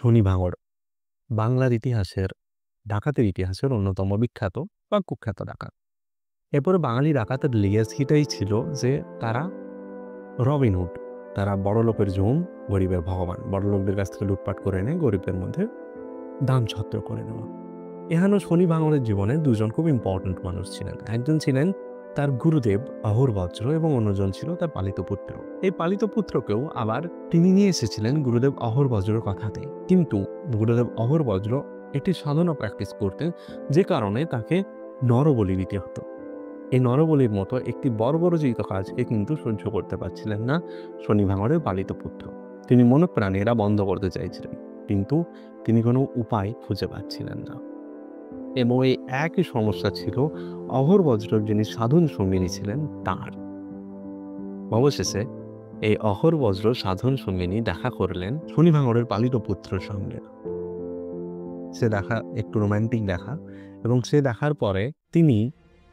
শনি ভাঙড় বাংলার ইতিহাসের ডাকাতের ইতিহাসের অন্যতম বিখ্যাত বা কুখ্যাত ডাকাত। এরপরে বাঙালি ডাকাতের লিগেসিটাই ছিল যে তারা রবিনহুড, তারা বড়লোকের জম, গরিবের ভগবান। বড়লোকদের কাছ থেকে লুটপাট করে এনে গরিবের মধ্যে দান ছত্র করে নেওয়া। এখানেও শনি ভাঙড়ের জীবনে দুজন খুব ইম্পর্ট্যান্ট মানুষ ছিলেন। একজন ছিলেন তার গুরুদেব অহোরবজ্র এবং অন্যজন ছিল তার পালিত পুত্র। এই পালিত পুত্রকেও আবার তিনি নিয়ে এসেছিলেন গুরুদেব অহোরবজ্রের কথাতে। কিন্তু গুরুদেব অহোরবজ্র একটি সাধনা প্র্যাকটিস করতেন, যে কারণে তাকে নরবলি দিতে হতো। এই নরবলির মতো একটি বর্বরোচিত কাজকে কিন্তু সহ্য করতে পারছিলেন না শনি ভাঙড়ের পালিত পুত্র। তিনি মনপ্রাণে এরা বন্ধ করতে চাইছিলেন, কিন্তু তিনি কোনো উপায় খুঁজে পাচ্ছিলেন না। এবং এই একই সমস্যা ছিল অহোরবজ্রের যিনি সাধন সঙ্গিনী ছিলেন তার। অবশেষে এই অহোরবজ্র সাধন সঙ্গিনী দেখা করলেন শনি ভাঙড়ের পালিত পুত্রের সঙ্গে। সে দেখা একটু রোম্যান্টিক দেখা, এবং সে দেখার পরে তিনি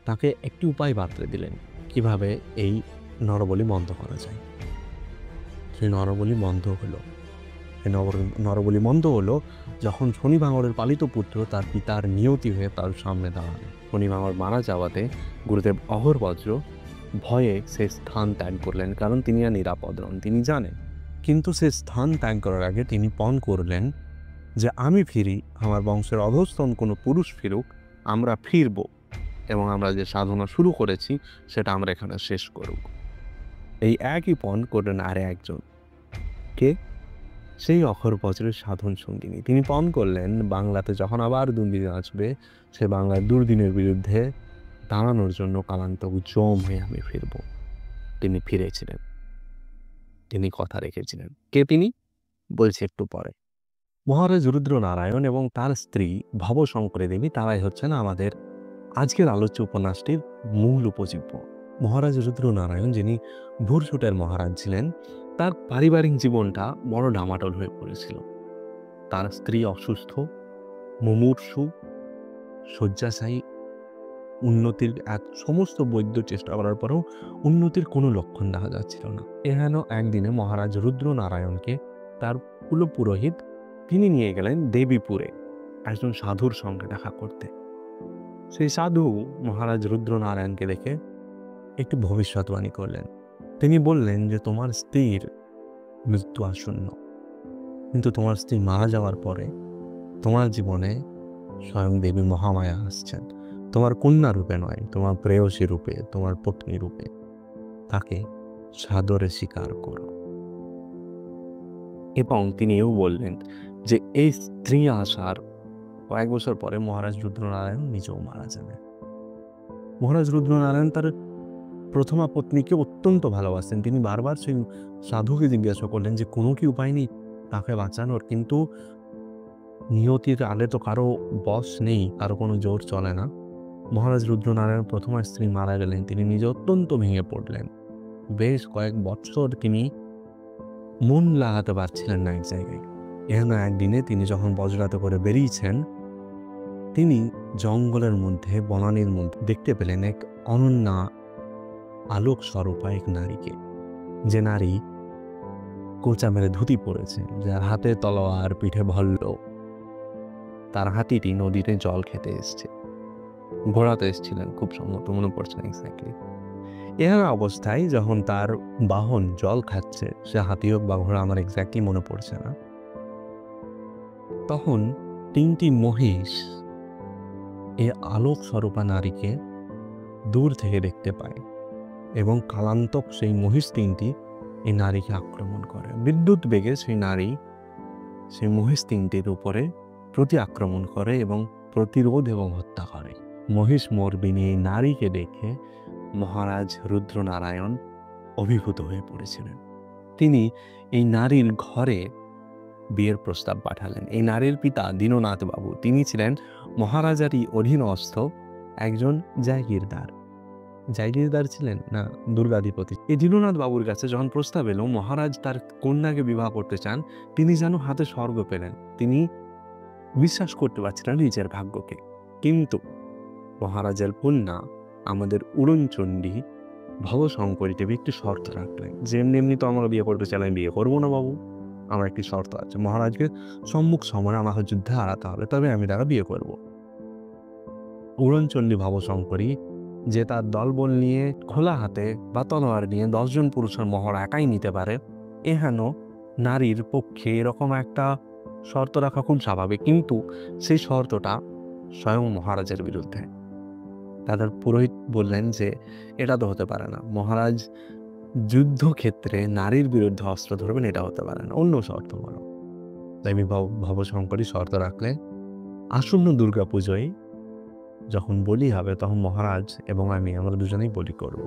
তাকে একটি উপায় বাতলে দিলেন কিভাবে এই নরবলি বন্ধ করা যায়। সেই নরবলি বন্ধ হলো। এই নরবলি বন্ধ হলো যখন শনি ভাঙড়ের পালিত পুত্র তার পিতার নিয়তি হয়ে তার সামনে দাঁড়ালেন। শনি ভাঙড় মারা যাওয়াতে গুরুদেব অহোরবজ্র ভয়ে সে স্থান ত্যাগ করলেন, কারণ তিনি আর নিরাপদ নন, তিনি জানেন। কিন্তু সে স্থান ত্যাগ করার আগে তিনি পণ করলেন যে আমি ফিরি, আমার বংশের অধস্তন কোনো পুরুষ ফিরুক, আমরা ফিরব এবং আমরা যে সাধনা শুরু করেছি সেটা আমরা এখানে শেষ করব। এই একই পণ করলেন আর একজন, কে? সেই অহোরবজ্রের সাধন সঙ্গিনী। তিনি পণ করলেন বাংলাতে যখন আবার দুর্দিন আসবে, সে বাংলার দুর্দিনের বিরুদ্ধে দাঁড়ানোর জন্য কালান্তক জম হয়ে আমি ফিরব। তিনি ফিরেছিলেন, তিনি কথা রেখেছিলেন। কে তিনি? বলছি একটু পরে। মহারাজ রুদ্রনারায়ণ এবং তার স্ত্রী ভবশঙ্করী দেবী, তারাই হচ্ছেন আমাদের আজকের আলোচ্য উপন্যাসটির মূল উপজীব্য। মহারাজ রুদ্রনারায়ণ, যিনি ভুরসুটের মহারাজ ছিলেন, তার পারিবারিক জীবনটা বড় ডামাডোল হয়ে পড়েছিল। তার স্ত্রী অসুস্থ, মুমূর্ষু, শয্যাশায়ী, উন্নতির এক সমস্ত বৈদ্য চেষ্টা করার পরেও উন্নতির কোনো লক্ষণ দেখা যাচ্ছিল না। এহেন একদিনে মহারাজ রুদ্রনারায়ণকে তার কুলপুরোহিত তিনি নিয়ে গেলেন দেবীপুরে একজন সাধুর সঙ্গে দেখা করতে। সেই সাধু মহারাজ রুদ্রনারায়ণকে দেখে একটি ভবিষ্যৎবাণী করলেন। তিনি বললেন যে তোমার স্ত্রীর মৃত্যু আসন্ন, কিন্তু তোমার স্ত্রী মারা যাওয়ার পরে তোমার জীবনে স্বয়ং দেবী মহামায়া আসছেন, তোমার কন্যা রূপে নয়, তোমার প্রেয়সী রূপে, তোমার পত্নী রূপে। তাকে সাদরে স্বীকার করো। এবং তিনি এও বললেন যে এই স্ত্রী আসার কয়েক বছর পরে মহারাজ রুদ্রনারায়ণ নিজেও মারা যাবেন। মহারাজ রুদ্রনারায়ণ তার প্রথমা পত্নীকে অত্যন্ত ভালোবাসতেন। তিনি বারবার সেই সাধুকে জিজ্ঞাসা করলেন যে কোনো কি উপায় নেই তাকে বাঁচানোর, কিন্তু নিয়তির আলে তো কারো বশ নেই, কারো কোনো জোর চলে না। মহারাজ রুদ্রনারায়ণ প্রথমা স্ত্রী মারা গেলেন, তিনি নিজে অত্যন্ত ভেঙে পড়লেন। বেশ কয়েক বছর তিনি মন লাগাতে পারছিলেন না এক জায়গায়। এখানে একদিনে তিনি যখন বজ্রাতে করে বেরিয়েছেন, তিনি জঙ্গলের মধ্যে, বনানীর মধ্যে দেখতে পেলেন এক অনন্যা আলোক স্বরূপা এক নারীকে, যে নারী কোঁচা মেরে ধুতি পড়েছে, যার হাতে তলোয়ার, পিঠে ভল্ল। তার হাতিটি নদীতে জল খেতে এসছে, ঘোরাতে এসেছিলেন, খুব সম্ভবত মনে পড়ছে না এক্স্যাক্টলি। এর অবস্থায় যখন তার বাহন জল খাচ্ছে, সে হাতি হোক বা ঘোড়া আমার এক্স্যাক্টলি মনে পড়ছে না, তখন তিনটি মহিষ এই আলোক স্বরূপা নারীকে দূর থেকে দেখতে পায় এবং কালান্তক সেই মহিষ তিনটি এই নারীকে আক্রমণ করে। বিদ্যুৎ বেগে সেই নারী সেই মহিষ তিনটির উপরে প্রতি আক্রমণ করে এবং প্রতিরোধ এবং হত্যা করে। মহিষ মর্বিনী এই নারীকে দেখে মহারাজ রুদ্রনারায়ণ অভিভূত হয়ে পড়েছিলেন। তিনি এই নারীর ঘরে বিয়ের প্রস্তাব পাঠালেন। এই নারীর পিতা দীননাথ বাবু, তিনি ছিলেন মহারাজারই অধীনস্থ একজন জায়গিরদার। জায়গিরদার ছিলেন না দুর্গাধিপতি। এই দীননাথ বাবুর কাছে যখন প্রস্তাব এলো মহারাজ তার কন্যাকে বিবাহ করতে চান, তিনি যেন হাতে স্বর্গ পেলেন। তিনি বিশ্বাস করতে পারছিলেন নিজের ভাগ্যকে। কিন্তু মহারাজের কন্যা, আমাদের উড়নচণ্ডী ভবশঙ্করী দেবী, একটি শর্ত রাখলেন যে এমনি তো আমরা বিয়ে করতে চাইলে বিয়ে করবো না বাবু, আমার একটি শর্ত আছে। মহারাজকে সম্মুখ সমরে আমাকে যুদ্ধে হারাতে হবে, তবে আমি তাকে বিয়ে করব। উড়নচণ্ডী ভবশঙ্করী যে তার দলবল নিয়ে খোলা হাতে বা তলোয়ার নিয়ে 10 জন পুরুষের মহড়া একাই নিতে পারে, এহেন নারীর পক্ষে এরকম একটা শর্ত রাখা খুব স্বাভাবিক। কিন্তু সেই শর্তটা স্বয়ং মহারাজের বিরুদ্ধে। তাদের পুরোহিত বললেন যে এটা তো হতে পারে না, মহারাজ যুদ্ধক্ষেত্রে নারীর বিরুদ্ধে অস্ত্র ধরবেন, এটা হতে পারে না, অন্য শর্ত বলো। দেবী ভবশঙ্করী শর্ত রাখলেন, আসন্ন দুর্গাপুজোয় যখন বলি হবে তখন মহারাজ এবং আমরা দুজনেই বলি করব,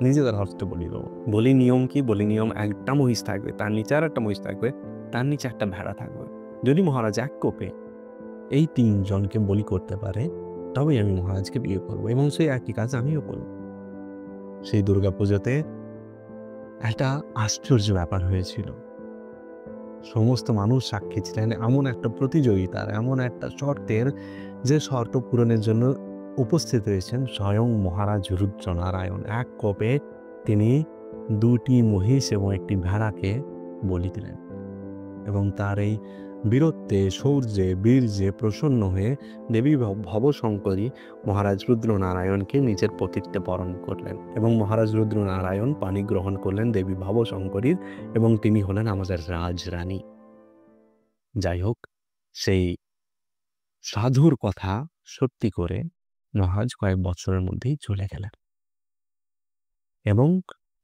নিজেদের হস্তে বলি দেবো। বলি নিয়ম কি? বলি নিয়ম, একটা মহিষ থাকবে, তার নিচে আর একটা মহিষ থাকবে, তার নিচে একটা ভেড়া থাকবে। যদি মহারাজ এক কোপে এই 3 জনকে বলি করতে পারে, তবেই আমি মহারাজকে বিয়ে করবো, এবং সেই একই কাজ আমিও করব। সেই দুর্গাপুজোতে একটা আশ্চর্য ব্যাপার হয়েছিল। সমস্ত মানুষ সাক্ষী ছিলেন এমন একটা প্রতিযোগিতার, এমন একটা শর্তের, যে শর্ত পূরণের জন্য উপস্থিত হয়েছেন স্বয়ং মহারাজ রুদ্রনারায়ণ। এক কোপে তিনি 2টি মহিষ এবং একটি ভেড়াকে বলি দিলেন, এবং তার এই বীরত্বে, শৌর্যে, বীর্যে প্রসন্ন হয়ে দেবী ভবশঙ্করী মহারাজ রুদ্রনারায়ণকে নিজের পতিত্বে বরণ করলেন, এবং মহারাজ রুদ্রনারায়ণ পানি গ্রহণ করলেন দেবী ভবশঙ্করীর, এবং তিনি হলেন আমাদের রাজরানী। যাই হোক, সেই সাধুর কথা সত্যি করে মহারাজ কয়েক বছরের মধ্যেই চলে গেলেন, এবং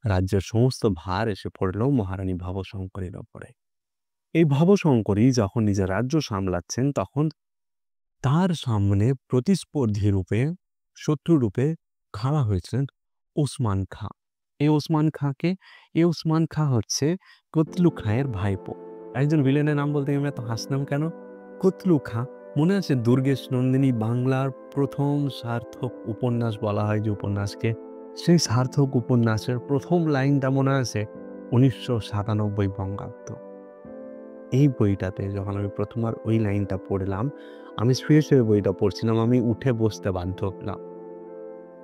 রাজ্যের সমস্ত ভার এসে পড়ল মহারানী ভবশঙ্করীর ওপরে। এই ভবশঙ্করী যখন নিজের রাজ্য সামলাচ্ছেন, তখন তার সামনে প্রতিস্পর্ধী রূপে, শত্রু রূপে খাড়া হয়েছিলেন ওসমান খাঁ। এই ওসমান খাঁ হচ্ছে কতলু খাঁয়ের ভাইপো। একজন ভিলেনের নাম বলতে আমি এত হাসলাম কেন? কতলু খাঁ, মনে আছে দুর্গেশ নন্দিনী বাংলার প্রথম সার্থক উপন্যাস বলা হয় যে উপন্যাসকে, সেই সার্থক উপন্যাসের প্রথম লাইনটা মনে আছে? 1997 বঙ্গাব্দ। এই বইটাতে যখন আমি প্রথমবার ওই লাইনটা পড়লাম, আমি শুয়ে শুয়ে বইটা পড়ছিলাম, আমি উঠে বসতে বাধ্য হলাম।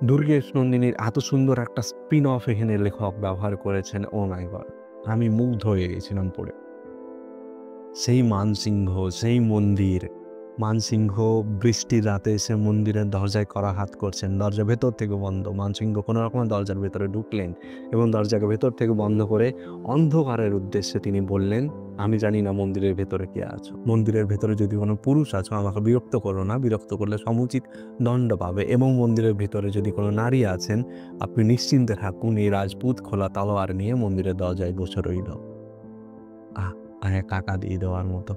দুর্গেশ নন্দিনীর এত সুন্দর একটা স্পিন অফ এখানে লেখক ব্যবহার করেছেন, ও মাই গড, আমি মুগ্ধ হয়ে গেছিলাম পড়ে। সেই মানসিংহ, সেই মন্দির, মানসিংহ বৃষ্টির রাতে এসে মন্দিরের দরজায় করাঘাত করছেন, দরজা ভেতর থেকে বন্ধ। মানসিংহ কোনো রকমের দরজার ভেতরে ঢুকলেন এবং দরজাকে ভেতর থেকে বন্ধ করে অন্ধকারের উদ্দেশ্যে তিনি বললেন, আমি জানি না মন্দিরের ভেতরে কে আছো, মন্দিরের ভেতরে যদি কোনো পুরুষ আছো আমাকে বিরক্ত করো না, বিরক্ত করলে সমুচিত দণ্ড পাবে, এবং মন্দিরের ভেতরে যদি কোনো নারী আছেন আপনি নিশ্চিন্তে থাকুন, এই রাজপুত খোলা তলোয়ার নিয়ে মন্দিরের দরজায় বসে রইল। টাকা দিয়ে দেওয়ার মতো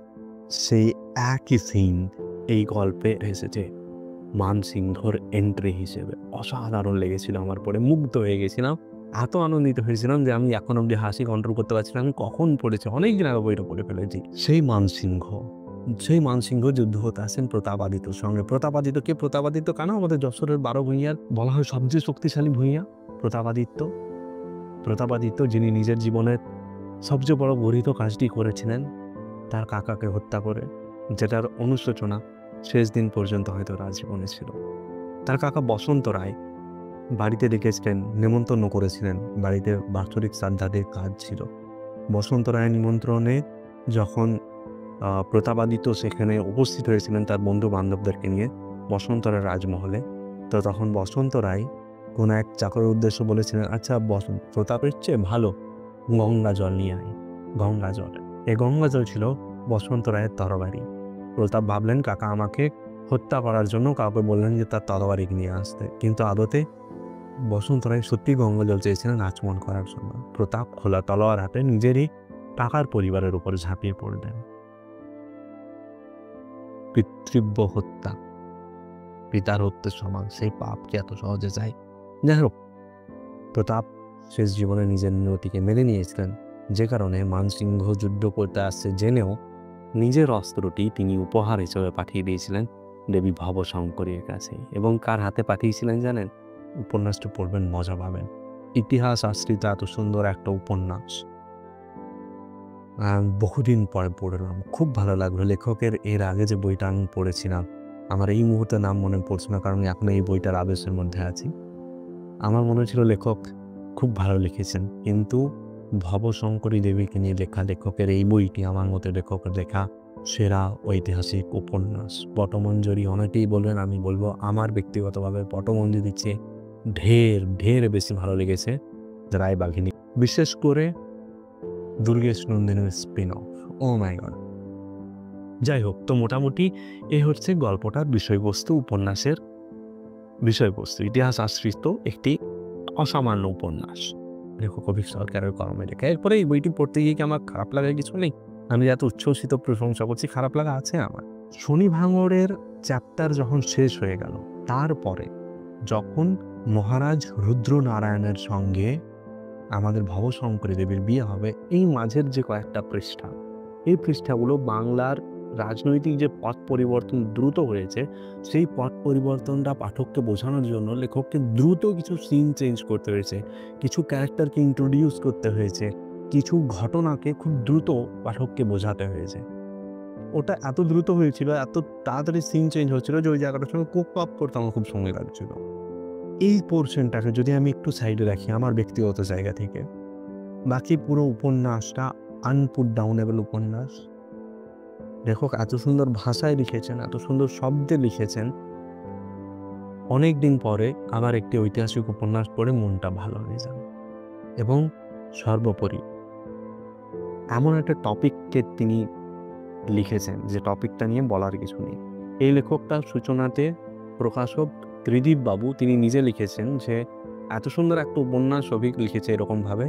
সেই একই সিন এই গল্পে এসেছে মানসিংহর এন্ট্রি হিসেবে। অসাধারণ লেগেছিল আমার, পড়ে মুগ্ধ হয়ে গেছিলাম, এত আনন্দিত হয়েছিলাম যে আমি এখন অব্দি হাসি কন্ট্রোল করতে পারছিলাম। আমি কখন পড়েছি, অনেকদিন আগে বইটা পড়ে ফেলেছি। সেই মানসিংহ যুদ্ধ হতে আসেন প্রতাপাদিত্যর সঙ্গে। প্রতাপাদিত্য কেন? আমাদের যশোরের 12 ভূঁইয়ার বলা হয় সবচেয়ে শক্তিশালী ভূঁইয়া প্রতাপাদিত্য, যিনি নিজের জীবনের সবচেয়ে বড় গর্হিত কাজটি করেছিলেন তার কাকাকে হত্যা করে, যেটার অনুশোচনা শেষ দিন পর্যন্ত হয়তো রাজীবনে ছিল। তার কাকা বসন্ত রায় বাড়িতে ডেকেছিলেন, নেমন্তন্ন করেছিলেন, বাড়িতে বাৎসরিক শ্রাদ্ধাদের কাজ ছিল। বসন্ত রায়ের নিমন্ত্রণে যখন প্রতাপাদিত্য সেখানে উপস্থিত হয়েছিলেন তার বন্ধু বান্ধবদেরকে নিয়ে বসন্ত রায় রাজমহলে, তো তখন বসন্ত রায় কোনো এক চাকরের উদ্দেশ্যে বলেছিলেন, আচ্ছা প্রতাপের চেয়ে ভালো গঙ্গা জল নিয়ে আয়। গঙ্গা জল, এই গঙ্গা জল ছিল বসন্ত রায়ের তরবারি। প্রতাপ ভাবলেন কাকা আমাকে হত্যা করার জন্য কাউকে বললেন যে তার তরবারি নিয়ে আসতে, কিন্তু আদতে বসন্ত রায় সত্যি গঙ্গা জল চেয়েছিলেন আচমন করার জন্য। প্রতাপ খোলা তলোয়ার হাতে নিজেরই কাকার পরিবারের উপর ঝাঁপিয়ে পড়লেন। পিতৃব্য হত্যা, পিতার হত্যের সমান, সেই পাপ কি এত সহজে যায়? যাই হোক, প্রতাপ শেষ জীবনে নিজের নিয়তিকে মেনে নিয়েছিলেন, যে কারণে মানসিংহ যুদ্ধ করতে আসছে জেনেও নিজের অস্ত্রটি তিনি উপহার হিসেবে পাঠিয়ে দিয়েছিলেন দেবী ভবশঙ্করীর কাছে। এবং কার হাতে পাঠিয়েছিলেন জানেন? উপন্যাসটা পড়বেন, মজা পাবেন। ইতিহাস আশ্রিত এত সুন্দর একটা উপন্যাস বহুদিন পরে পড়লাম, খুব ভালো লাগলো। লেখকের এর আগে যে বইটা আমি পড়েছিলাম, আমার এই মুহূর্তে নাম মনে পড়ছে না, কারণ এখন এই বইটার আবেশের মধ্যে আছি। আমার মনে ছিল লেখক খুব ভালো লিখেছেন, কিন্তু ভবশঙ্করী দেবীকে নিয়ে লেখা লেখকের এই বইটি আমার মতে লেখকের লেখা সেরা ঐতিহাসিক উপন্যাস। পটমঞ্জরি অনেকেই বলবেন, আমি বলবো আমার ব্যক্তিগতভাবে পটমঞ্জরির চেয়ে ঢের বেশি ভালো লেগেছে রায়বাঘিনী, বিশেষ করে দুর্গেশ নন্দিনীর স্পিন অফ। ও মাই গড! যাই হোক, তো মোটামুটি এই হচ্ছে গল্পটার বিষয়বস্তু, উপন্যাসের বিষয়বস্তু। ইতিহাস আশ্রিত একটি অসামান্য উপন্যাস, লেখক অভীক সরকারের কলমে লেখা। এরপরে এই বইটি পড়তে গিয়ে কি আমার খারাপ লাগার কিছু নেই? আমি এত উচ্ছ্বসিত প্রশংসা করছি, খারাপ লাগা আছে আমার? শনি ভাঙড়ের চ্যাপ্টার যখন শেষ হয়ে গেল, তারপরে যখন মহারাজ রুদ্রনারায়ণের সঙ্গে আমাদের ভবশঙ্করী দেবীর বিয়ে হবে, এই মাঝের যে কয়েকটা পৃষ্ঠা, এই পৃষ্ঠাগুলো বাংলার রাজনৈতিক যে পথ পরিবর্তন দ্রুত হয়েছে, সেই পথ পরিবর্তনটা পাঠককে বোঝানোর জন্য লেখককে দ্রুত কিছু সিন চেঞ্জ করতে হয়েছে, কিছু ক্যারেক্টারকে ইন্ট্রোডিউস করতে হয়েছে, কিছু ঘটনাকে খুব দ্রুত পাঠককে বোঝাতে হয়েছে। ওটা এত দ্রুত হয়েছিল, এত তাড়াতাড়ি সিন চেঞ্জ হচ্ছিল যে ওই জায়গাটার সঙ্গে কোপ আপ করতে আমার খুব সময় লাগছিল। এই পোর্শনটাকে যদি আমি একটু সাইডে রাখি আমার ব্যক্তিগত জায়গা থেকে, বাকি পুরো উপন্যাসটা আনপুট ডাউনেবল উপন্যাস। লেখক এত সুন্দর ভাষায় লিখেছেন, এত সুন্দর শব্দে লিখেছেন। অনেক দিন পরে আমার একটি ঐতিহাসিক উপন্যাস পড়ে মনটা ভালো হয়ে যাবে। এবং সর্বোপরি এমন একটা টপিককে তিনি লিখেছেন যে টপিকটা নিয়ে বলার কিছু নেই। এই লেখকটার সূচনাতে প্রকাশক ত্রিদীপ বাবু তিনি নিজে লিখেছেন যে এত সুন্দর একটা উপন্যাস অভিক লিখেছে এরকমভাবে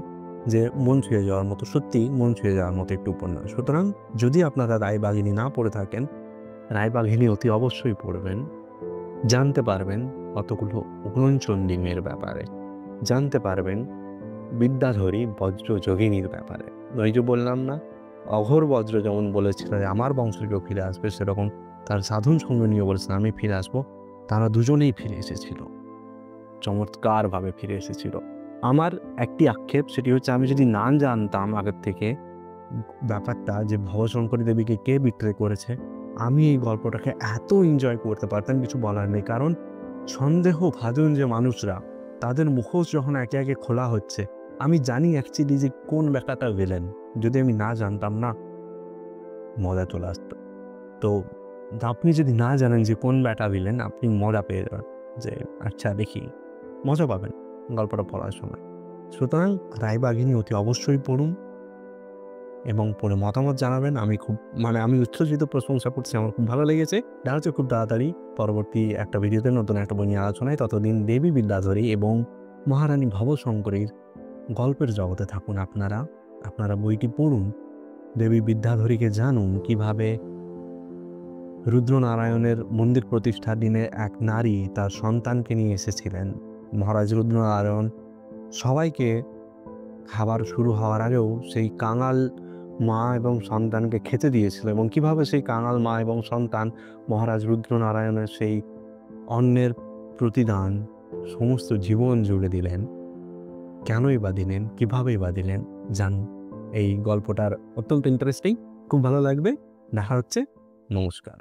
যে মন ছুঁয়ে যাওয়ার মতো, সত্যি মন ছুঁয়ে যাওয়ার মতো একটু উপন্যাস। সুতরাং যদি আপনারা রায়বাঘিনী না পড়ে থাকেন, রায়বাঘিনী অতি অবশ্যই পড়বেন। জানতে পারবেন কতগুলো উগ্রনচণ্ডী মেয়ের ব্যাপারে, জানতে পারবেন বিদ্যাধরী বজ্রযোগিনীর ব্যাপারে। ওই যে বললাম না, অঘোর বজ্র যেমন বলেছিল যে আমার বংশ কেউ ফিরে আসবে, সেরকম তার সাধন সঙ্গ নিয়ে বলেছেন আমি ফিরে আসবো। তারা দুজনেই ফিরে এসেছিল, চমৎকারভাবে ফিরে এসেছিল। আমার একটি আক্ষেপ, সেটি হচ্ছে আমি যদি না জানতাম আগের থেকে ব্যাপারটা যে ভবশঙ্করী দেবীকে কে বিট্রে করেছে, আমি এই গল্পটাকে এত এনজয় করতে পারতাম, কিছু বলার নেই। কারণ সন্দেহ ভাজন যে মানুষরা, তাদের মুখোশ যখন একে একে খোলা হচ্ছে, আমি জানি অ্যাকচুয়ালি যে কোন ব্যাপারটা ভিলেন। যদি আমি না জানতাম না, মজা চলে আসতো। তো আপনি যদি না জানেন যে কোন ব্যাটা ভিলেন, আপনি মজা পেয়ে যাবেন যে আচ্ছা দেখি, মজা পাবেন গল্পটা পড়ার সময়। সুতরাং রায়বাঘিনী অতি অবশ্যই পড়ুন এবং পড়ে মতামত জানাবেন। আমি উচ্ছ্বসিত প্রশংসা করছি, আমার খুব ভালো লেগেছে। দেখা হচ্ছে খুব তাড়াতাড়ি পরবর্তী একটা ভিডিওতে নতুন একটা বই নিয়ে আলোচনায়। ততদিন দেবী বিদ্যাধরী এবং মহারানী ভবশঙ্করীর গল্পের জগতে থাকুন আপনারা বইটি পড়ুন, দেবী বিদ্যাধরীকে জানুন, কিভাবে রুদ্রনারায়ণের মন্দির প্রতিষ্ঠার দিনে এক নারী তার সন্তানকে নিয়ে এসেছিলেন। মহারাজ রুদ্রনারায়ণ সবাইকে খাবার শুরু হওয়ার আগেও সেই কাঙাল মা এবং সন্তানকে খেতে দিয়েছিল, এবং কিভাবে সেই কাঙাল মা এবং সন্তান মহারাজ রুদ্রনারায়ণের সেই অন্নের প্রতিদান সমস্ত জীবন জুড়ে দিলেন। কেনই বা দিলেন, কীভাবেই বা দিলেন, জানুন। এই গল্পটার অত্যন্ত ইন্টারেস্টিং, খুব ভালো লাগবে। দেখা হচ্ছে, নমস্কার।